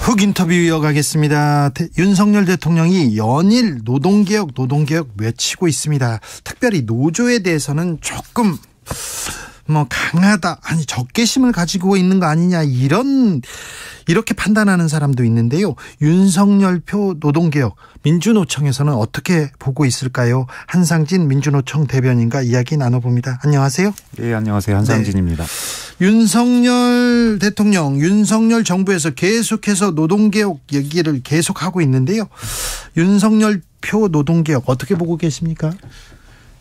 훅 인터뷰 이어가겠습니다. 윤석열 대통령이 연일 노동개혁 외치고 있습니다. 특별히 노조에 대해서는 조금 강하다, 아니 적개심을 가지고 있는 거 아니냐, 이렇게 판단하는 사람도 있는데요. 윤석열표 노동개혁, 민주노총에서는 어떻게 보고 있을까요? 한상진 민주노총 대변인과 이야기 나눠봅니다. 안녕하세요. 네, 안녕하세요. 한상진입니다. 네. 윤석열 대통령, 윤석열 정부에서 계속해서 노동개혁 얘기를 계속하고 있는데요. 윤석열표 노동개혁 어떻게 보고 계십니까?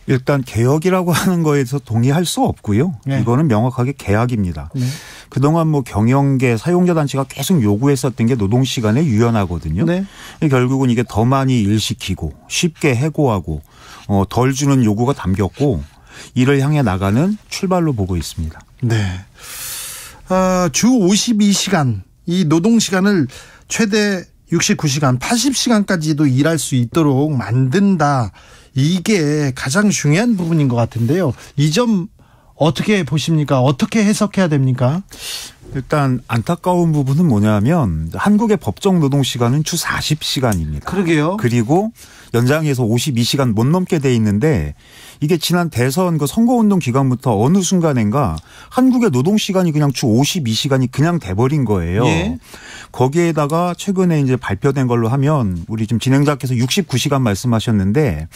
일단 개혁이라고 하는 거에서 동의할 수 없고요. 네. 이거는 명확하게 계약입니다. 네. 그동안 경영계 사용자 단체가 계속 요구했었던 게 노동시간의 유연화거든요. 네. 결국은 이게 더 많이 일시키고 쉽게 해고하고 덜 주는 요구가 담겼고, 이를 향해 나가는 출발로 보고 있습니다. 네. 주 52시간, 이 노동시간을 최대 69시간, 80시간까지도 일할 수 있도록 만든다. 이게 가장 중요한 부분인 것 같은데요. 이 점 어떻게 보십니까? 어떻게 해석해야 됩니까? 일단 안타까운 부분은 뭐냐면 한국의 법정 노동시간은 주 40시간입니다. 그러게요. 그리고 연장해서 52시간 못 넘게 돼 있는데, 이게 지난 대선 선거운동 기간부터 어느 순간인가 한국의 노동시간이 그냥 주 52시간이 그냥 돼버린 거예요. 예. 거기에다가 최근에 이제 발표된 걸로 하면, 우리 지금 진행자께서 69시간 말씀하셨는데,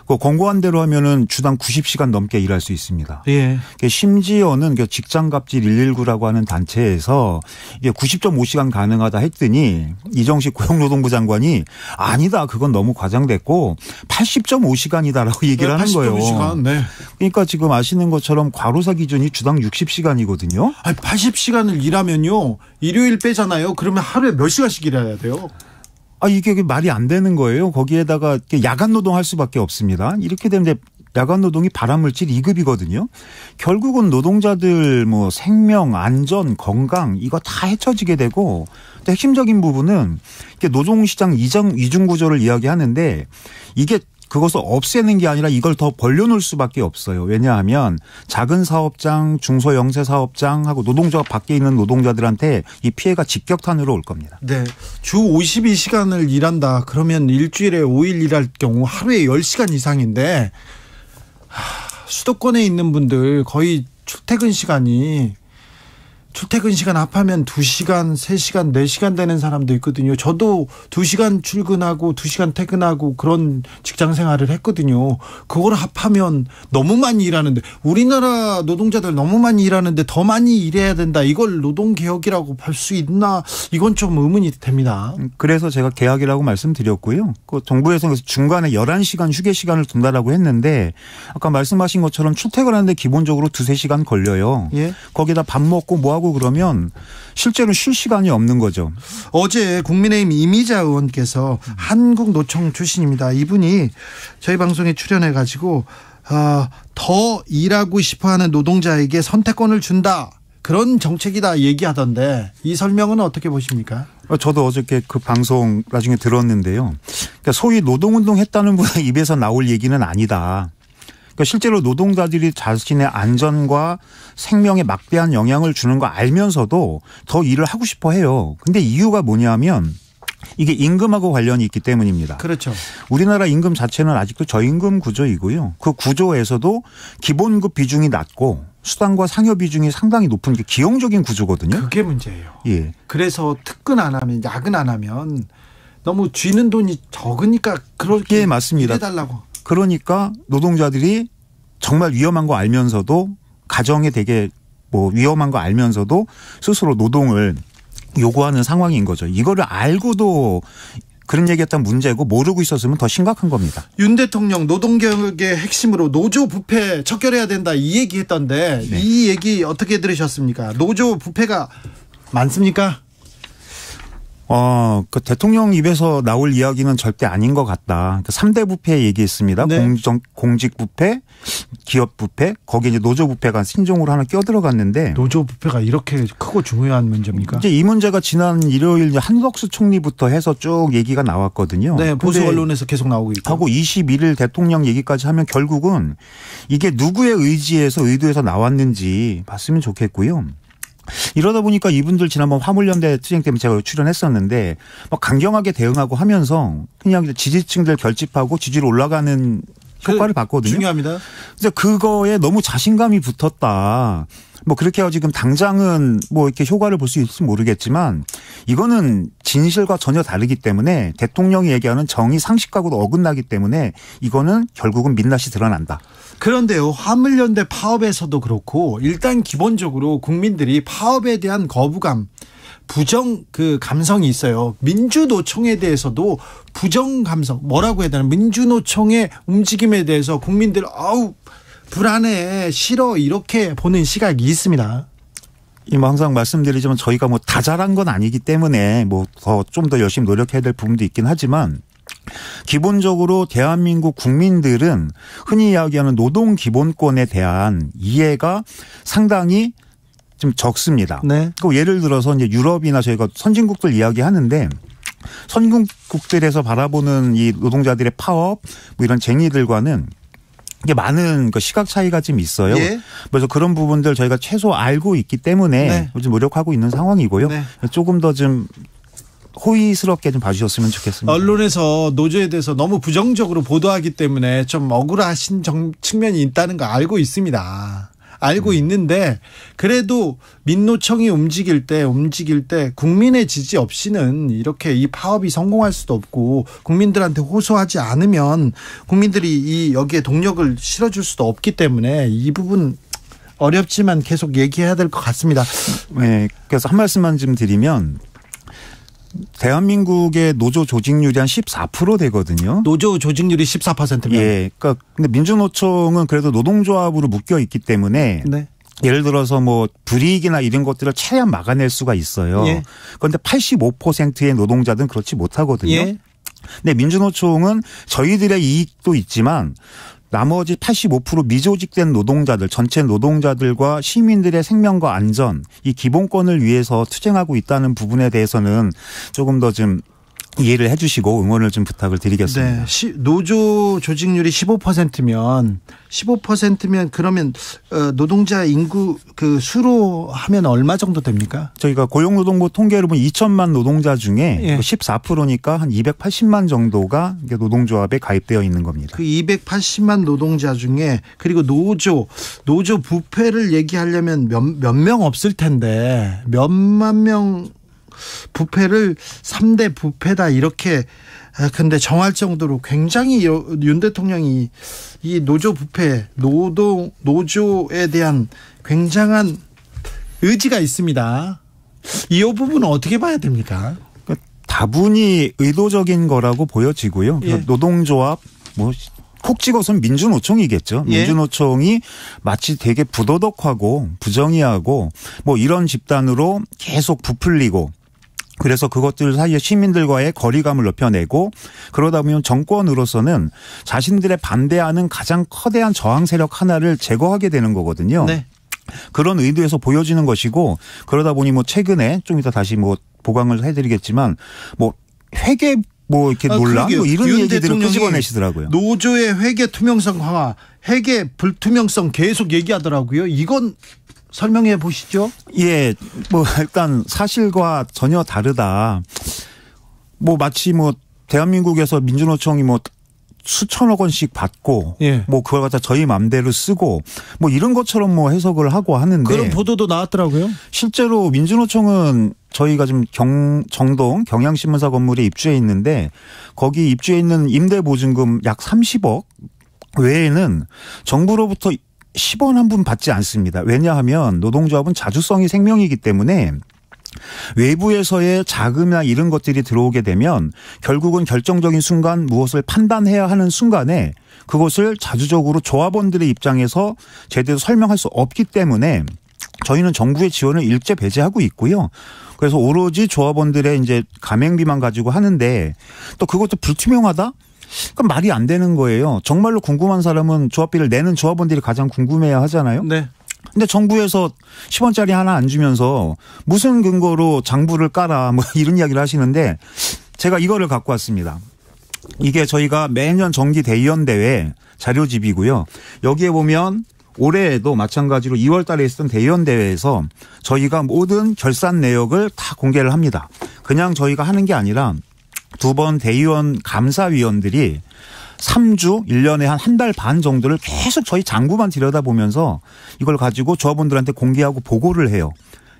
그 권고한 대로 하면은 주당 90시간 넘게 일할 수 있습니다. 예. 심지어는 직장갑질 119라고 하는 단체에서 이게 90.5시간 가능하다 했더니 이정식 고용노동부 장관이 아니다, 그건 너무 과장됐고 80.5시간이다라고 얘기를 하는 거예요. 80.5시간. 네. 그러니까 지금 아시는 것처럼 과로사 기준이 주당 60시간이거든요. 아니, 80시간을 일하면요, 일요일 빼잖아요. 그러면 하루에 몇 시간씩 일해야 돼요? 이게 말이 안 되는 거예요. 거기에다가 야간 노동할 수밖에 없습니다. 이렇게 되면 야간 노동이 발암물질 2급이거든요. 결국은 노동자들 생명, 안전, 건강 이거 다 해쳐지게 되고, 또 핵심적인 부분은 노동시장 이중 구조를 이야기하는데, 이게 그것을 없애는 게 아니라 이걸 더 벌려놓을 수밖에 없어요. 왜냐하면 작은 사업장, 중소영세 사업장하고 노동조합 밖에 있는 노동자들한테 이 피해가 직격탄으로 올 겁니다. 네, 주 52시간을 일한다. 그러면 일주일에 5일 일할 경우 하루에 10시간 이상인데, 수도권에 있는 분들 거의 출퇴근 시간 합하면 2시간, 3시간, 4시간 되는 사람도 있거든요. 저도 2시간 출근하고 2시간 퇴근하고 그런 직장 생활을 했거든요. 그걸 합하면 너무 많이 일하는데, 우리나라 노동자들 너무 많이 일하는데 더 많이 일해야 된다. 이걸 노동개혁이라고 볼 수 있나? 이건 좀 의문이 됩니다. 그래서 제가 개혁이라고 말씀드렸고요. 정부에서 중간에 11시간 휴게 시간을 둔다라고 했는데, 아까 말씀하신 것처럼 출퇴근하는데 기본적으로 2-3시간 걸려요. 예? 거기다 밥 먹고 뭐하고 그러면 실제로 쉴 시간이 없는 거죠. 어제 국민의힘 이미자 의원께서 한국노총 출신입니다. 이분이 저희 방송에 출연해가지고 더 일하고 싶어하는 노동자에게 선택권을 준다, 그런 정책이다 얘기하던데, 이 설명은 어떻게 보십니까? 저도 어저께 그 방송 나중에 들었는데요. 그러니까 소위 노동운동 했다는 분의 입에서 나올 얘기는 아니다. 실제로 노동자들이 자신의 안전과 생명에 막대한 영향을 주는 거 알면서도 더 일을 하고 싶어 해요. 근데 이유가 뭐냐면 이게 임금하고 관련이 있기 때문입니다. 그렇죠. 우리나라 임금 자체는 아직도 저임금 구조이고요. 그 구조에서도 기본급 비중이 낮고 수당과 상여 비중이 상당히 높은 게 기형적인 구조거든요. 그게 문제예요. 예. 그래서 특근 안 하면, 야근 안 하면 너무 쥐는 돈이 적으니까 그렇게 맞습니다. 해달라고. 그러니까 노동자들이 정말 위험한 거 알면서도, 가정에 되게 위험한 거 알면서도 스스로 노동을 요구하는 상황인 거죠. 이거를 알고도 그런 얘기했던 문제고, 모르고 있었으면 더 심각한 겁니다. 윤 대통령 노동개혁의 핵심으로 노조 부패 척결해야 된다, 이 얘기했던데, 네. 이 얘기 어떻게 들으셨습니까? 노조 부패가 많습니까? 그 대통령 입에서 나올 이야기는 절대 아닌 것 같다. 3대 부패 얘기했습니다. 네. 공직 부패, 기업 부패, 거기에 이제 노조 부패가 신종으로 하나 껴들어갔는데. 노조 부패가 이렇게 크고 중요한 문제입니까? 이제 이 문제가 지난 일요일 한덕수 총리부터 해서 쭉 얘기가 나왔거든요. 네, 보수 언론에서 계속 나오고 있고. 하고 21일 대통령 얘기까지 하면 결국은 이게 누구의 의도에서 나왔는지 봤으면 좋겠고요. 이러다 보니까 이분들 지난번 화물연대 투쟁 때문에 제가 출연했었는데 막 강경하게 대응하고 하면서 그냥 지지층들 결집하고 지지로 올라가는 효과를 봤거든요. 중요합니다. 그래서 그거에 너무 자신감이 붙었다. 뭐 그렇게 해서 지금 당장은 뭐 이렇게 효과를 볼 수 있을지 모르겠지만 이거는 진실과 전혀 다르기 때문에 대통령이 얘기하는 정의 상식하고도 어긋나기 때문에 이거는 결국은 민낯이 드러난다. 그런데요, 화물연대 파업에서도 그렇고 일단 기본적으로 국민들이 파업에 대한 거부감, 부정 감성이 있어요. 민주노총에 대해서도 부정 감성, 뭐라고 해야 되나, 민주노총의 움직임에 대해서 국민들 불안해, 싫어, 이렇게 보는 시각이 있습니다. 항상 말씀드리지만 저희가 뭐 다 잘한 건 아니기 때문에 뭐 좀 더 열심히 노력해야 될 부분도 있긴 하지만 기본적으로 대한민국 국민들은 흔히 이야기하는 노동 기본권에 대한 이해가 상당히 좀 적습니다. 네. 예를 들어서 이제 유럽이나 저희가 선진국들 이야기하는데 선진국들에서 바라보는 이 노동자들의 파업 뭐 이런 쟁의들과는 이게 많은 시각 차이가 좀 있어요. 예. 그래서 그런 부분들 저희가 최소 알고 있기 때문에 네. 요즘 노력하고 있는 상황이고요. 네. 조금 더 좀 호의스럽게 좀 봐주셨으면 좋겠습니다. 언론에서 노조에 대해서 너무 부정적으로 보도하기 때문에 좀 억울하신 측면이 있다는 거 알고 있습니다. 알고 있는데 그래도 민노총이 움직일 때 국민의 지지 없이는 이렇게 이 파업이 성공할 수도 없고 국민들한테 호소하지 않으면 국민들이 여기에 동력을 실어줄 수도 없기 때문에 이 부분 어렵지만 계속 얘기해야 될 것 같습니다. 네, 그래서 한 말씀만 좀 드리면 대한민국의 노조 조직률이 한 14% 되거든요. 노조 조직률이 14%면. 예. 그러니까 근데 민주노총은 그래도 노동조합으로 묶여 있기 때문에 네. 예를 들어서 뭐 불이익이나 이런 것들을 최대한 막아낼 수가 있어요. 예. 그런데 85%의 노동자들은 그렇지 못하거든요. 예. 근데 민주노총은 저희들의 이익도 있지만 나머지 85% 미조직된 노동자들, 전체 노동자들과 시민들의 생명과 안전, 이 기본권을 위해서 투쟁하고 있다는 부분에 대해서는 조금 더 좀 이해를 해 주시고 응원을 좀 부탁을 드리겠습니다. 네. 노조 조직률이 15%면 그러면 노동자 인구 수로 하면 얼마 정도 됩니까? 저희가 고용노동부 통계를 보면 2천만 노동자 중에 예. 14%니까 한 280만 정도가 노동조합에 가입되어 있는 겁니다. 그 280만 노동자 중에 그리고 노조 부패를 얘기하려면 몇 명 없을 텐데 몇만 명 부패를 3대 부패다 이렇게 근데 정할 정도로 굉장히 윤 대통령이 이 노조 부패 노조에 대한 굉장한 의지가 있습니다. 이 부분은 어떻게 봐야 됩니까? 다분히 의도적인 거라고 보여지고요. 예. 노동조합 콕 찍어서는 민주노총이겠죠. 예. 민주노총이 마치 되게 부도덕하고 부정의하고 이런 집단으로 계속 부풀리고 그래서 그것들 사이에 시민들과의 거리감을 높여내고 그러다 보면 정권으로서는 자신들의 반대하는 가장 거대한 저항 세력 하나를 제거하게 되는 거거든요. 네. 그런 의도에서 보여지는 것이고 그러다 보니 최근에 좀 이따 다시 보강을 해드리겠지만 회계 이렇게 논란 이런 얘기들을 끄집어내시더라고요. 노조의 회계 투명성 강화, 회계 불투명성 계속 얘기하더라고요. 이건 설명해 보시죠. 예, 일단 사실과 전혀 다르다. 마치 대한민국에서 민주노총이 수천억 원씩 받고 예. 그걸 갖다 저희 맘대로 쓰고 이런 것처럼 해석을 하고 하는데 그런 보도도 나왔더라고요. 실제로 민주노총은 저희가 지금 정동 경향신문사 건물에 입주해 있는데 거기 입주해 있는 임대보증금 약 30억 외에는 정부로부터 10원 한 푼 받지 않습니다. 왜냐하면 노동조합은 자주성이 생명이기 때문에 외부에서의 자금이나 이런 것들이 들어오게 되면 결국은 결정적인 순간 무엇을 판단해야 하는 순간에 그것을 자주적으로 조합원들의 입장에서 제대로 설명할 수 없기 때문에 저희는 정부의 지원을 일제 배제하고 있고요. 그래서 오로지 조합원들의 이제 가맹비만 가지고 하는데 또 그것도 불투명하다? 그럼 말이 안 되는 거예요. 정말로 궁금한 사람은 조합비를 내는 조합원들이 가장 궁금해야 하잖아요. 네. 근데 정부에서 10원짜리 하나 안 주면서 무슨 근거로 장부를 깔아 이런 이야기를 하시는데 제가 이거를 갖고 왔습니다. 이게 저희가 매년 정기 대의원 대회 자료집이고요. 여기에 보면 올해에도 마찬가지로 2월 달에 있었던 대의원 대회에서 저희가 모든 결산 내역을 다 공개를 합니다. 그냥 저희가 하는 게 아니라 두 번 대의원 감사위원들이 3주 1년에 한 달 반 정도를 계속 저희 장부만 들여다보면서 이걸 가지고 조합원들한테 공개하고 보고를 해요.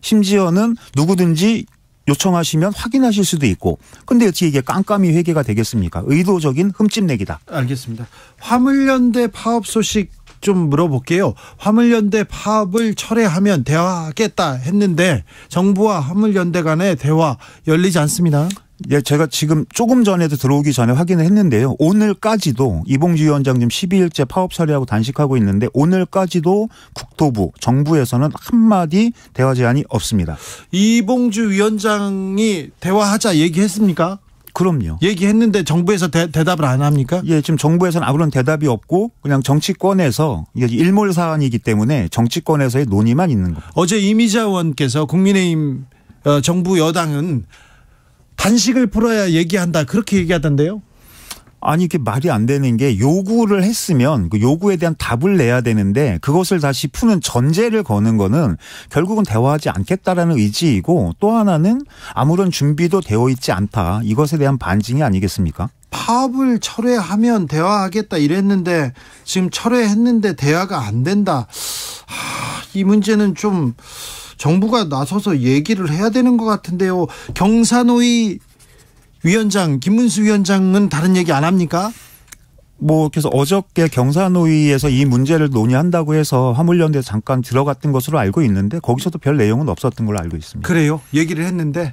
심지어는 누구든지 요청하시면 확인하실 수도 있고. 근데 어떻게 이게 깜깜이 회계가 되겠습니까? 의도적인 흠집내기다. 알겠습니다. 화물연대 파업 소식 좀 물어볼게요. 화물연대 파업을 철회하면 대화하겠다 했는데 정부와 화물연대 간의 대화 열리지 않습니다. 예, 제가 지금 조금 전에도 들어오기 전에 확인을 했는데요. 오늘까지도 이봉주 위원장 지금 12일째 파업 처리하고 단식하고 있는데 오늘까지도 국토부, 정부에서는 한마디 대화 제안이 없습니다. 이봉주 위원장이 대화하자 얘기했습니까? 그럼요. 얘기했는데 정부에서 대답을 안 합니까? 예, 지금 정부에서는 아무런 대답이 없고 그냥 정치권에서 이게 일몰 사안이기 때문에 정치권에서의 논의만 있는 겁니다. 어제 이미자 의원께서 국민의힘 정부 여당은 단식을 풀어야 얘기한다 그렇게 얘기하던데요. 아니 이게 말이 안 되는 게 요구를 했으면 그 요구에 대한 답을 내야 되는데 그것을 다시 푸는 전제를 거는 거는 결국은 대화하지 않겠다라는 의지이고 또 하나는 아무런 준비도 되어 있지 않다. 이것에 대한 반증이 아니겠습니까? 파업을 철회하면 대화하겠다 이랬는데 지금 철회했는데 대화가 안 된다. 이 문제는 좀 정부가 나서서 얘기를 해야 되는 것 같은데요. 경사노위 위원장 김문수 위원장은 다른 얘기 안 합니까? 그래서 어저께 경사노위에서 이 문제를 논의한다고 해서 화물연대 잠깐 들어갔던 것으로 알고 있는데 거기서도 별 내용은 없었던 걸로 알고 있습니다. 그래요? 얘기를 했는데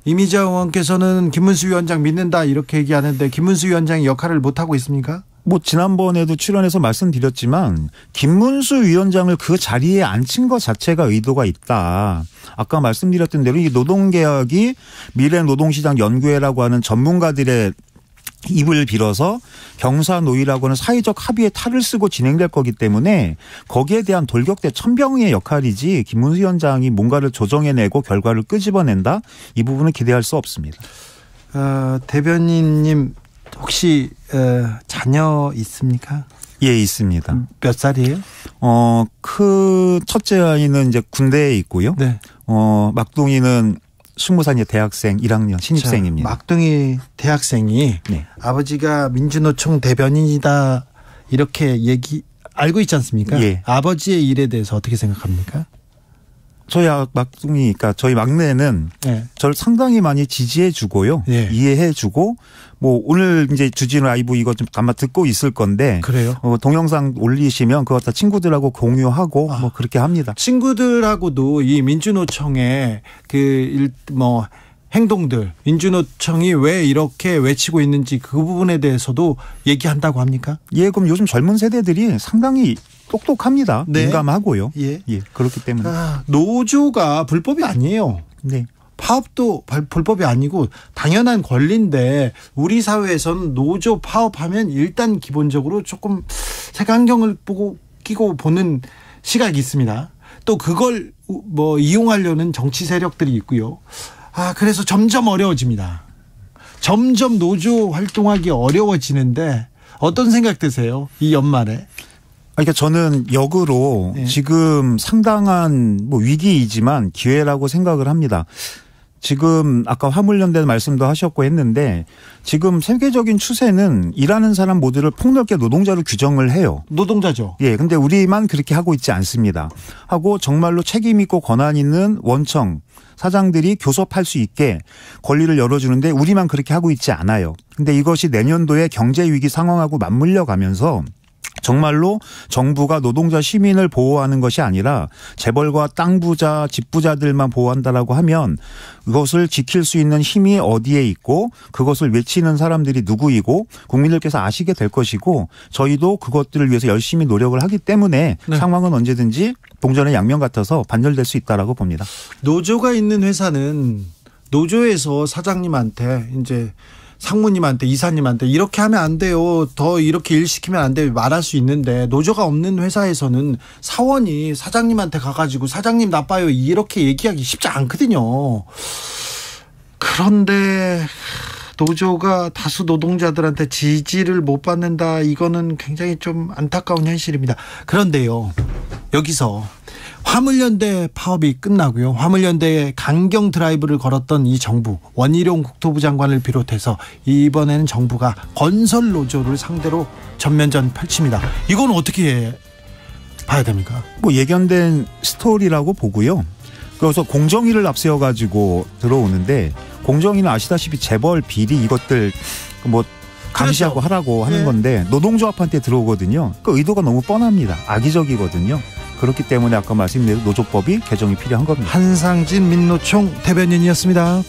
이미자 의원께서는 김문수 위원장 믿는다 이렇게 얘기하는데 김문수 위원장이 역할을 못하고 있습니까? 지난번에도 출연해서 말씀드렸지만 김문수 위원장을 그 자리에 앉힌 것 자체가 의도가 있다. 아까 말씀드렸던 대로 이 노동개혁이 미래노동시장 연구회라고 하는 전문가들의 입을 빌어서 경사노위라고 하는 사회적 합의에 탈을 쓰고 진행될 거기 때문에 거기에 대한 돌격대 천병의 역할이지 김문수 위원장이 뭔가를 조정해내고 결과를 끄집어낸다. 이 부분은 기대할 수 없습니다. 대변인님 혹시 자녀 있습니까? 예, 있습니다. 몇 살이에요? 첫째 아이는 이제 군대에 있고요. 네. 막둥이는 20살 대학생 1학년 신입생입니다. 막둥이 대학생이 네. 아버지가 민주노총 대변인이다 이렇게 알고 있지 않습니까? 예. 아버지의 일에 대해서 어떻게 생각합니까? 저희 막둥이, 그러니까 저희 막내는 네. 저를 상당히 많이 지지해 주고요. 네. 이해해 주고 오늘 이제 주진우 라이브 이거 좀 아마 듣고 있을 건데. 그래요? 동영상 올리시면 그거 다 친구들하고 공유하고 그렇게 합니다. 친구들하고도 이 민주노총의 행동들, 민주노총이 왜 이렇게 외치고 있는지 그 부분에 대해서도 얘기한다고 합니까? 예, 그럼 요즘 젊은 세대들이 상당히 똑똑합니다. 네. 민감하고요. 예, 그렇기 때문에. 노조가 불법이 아니에요. 네. 파업도 불법이 아니고 당연한 권리인데 우리 사회에서는 노조 파업하면 일단 기본적으로 조금 색안경을 끼고 보는 시각이 있습니다. 또 그걸 이용하려는 정치 세력들이 있고요. 그래서 점점 어려워집니다. 점점 노조 활동하기 어려워지는데 어떤 생각 드세요? 이 연말에? 그러니까 저는 역으로 네. 지금 상당한 위기이지만 기회라고 생각을 합니다. 지금 아까 화물연대 말씀도 하셨고 했는데 지금 세계적인 추세는 일하는 사람 모두를 폭넓게 노동자로 규정을 해요. 노동자죠. 예, 근데 우리만 그렇게 하고 있지 않습니다. 하고 정말로 책임 있고 권한 있는 원청 사장들이 교섭할 수 있게 권리를 열어주는데 우리만 그렇게 하고 있지 않아요. 근데 이것이 내년도에 경제 위기 상황하고 맞물려 가면서 정말로 정부가 노동자 시민을 보호하는 것이 아니라 재벌과 땅 부자, 집 부자들만 보호한다라고 하면 그것을 지킬 수 있는 힘이 어디에 있고 그것을 외치는 사람들이 누구이고 국민들께서 아시게 될 것이고 저희도 그것들을 위해서 열심히 노력을 하기 때문에 네. 상황은 언제든지 동전의 양면 같아서 반전될 수 있다라고 봅니다. 노조가 있는 회사는 노조에서 사장님한테 이제 상무님한테 이사님한테 이렇게 하면 안 돼요. 더 이렇게 일 시키면 안 돼요. 말할 수 있는데 노조가 없는 회사에서는 사원이 사장님한테 가가지고 사장님 나빠요. 이렇게 얘기하기 쉽지 않거든요. 그런데 노조가 다수 노동자들한테 지지를 못 받는다. 이거는 굉장히 좀 안타까운 현실입니다. 그런데요, 여기서 화물연대 파업이 끝나고요, 화물연대에 강경 드라이브를 걸었던 이 정부, 원희룡 국토부 장관을 비롯해서 이번에는 정부가 건설 노조를 상대로 전면전 펼칩니다. 이건 어떻게 봐야 됩니까? 뭐 예견된 스토리라고 보고요. 그래서 공정위를 앞세워가지고 들어오는데, 공정위는 아시다시피 재벌 비리 이것들 뭐 감시하고 그렇죠. 하라고 하는 건데 노동조합한테 들어오거든요. 그 의도가 너무 뻔합니다. 악의적이거든요. 그렇기 때문에 아까 말씀드린 노조법이 개정이 필요한 겁니다. 한상진 민노총 대변인이었습니다.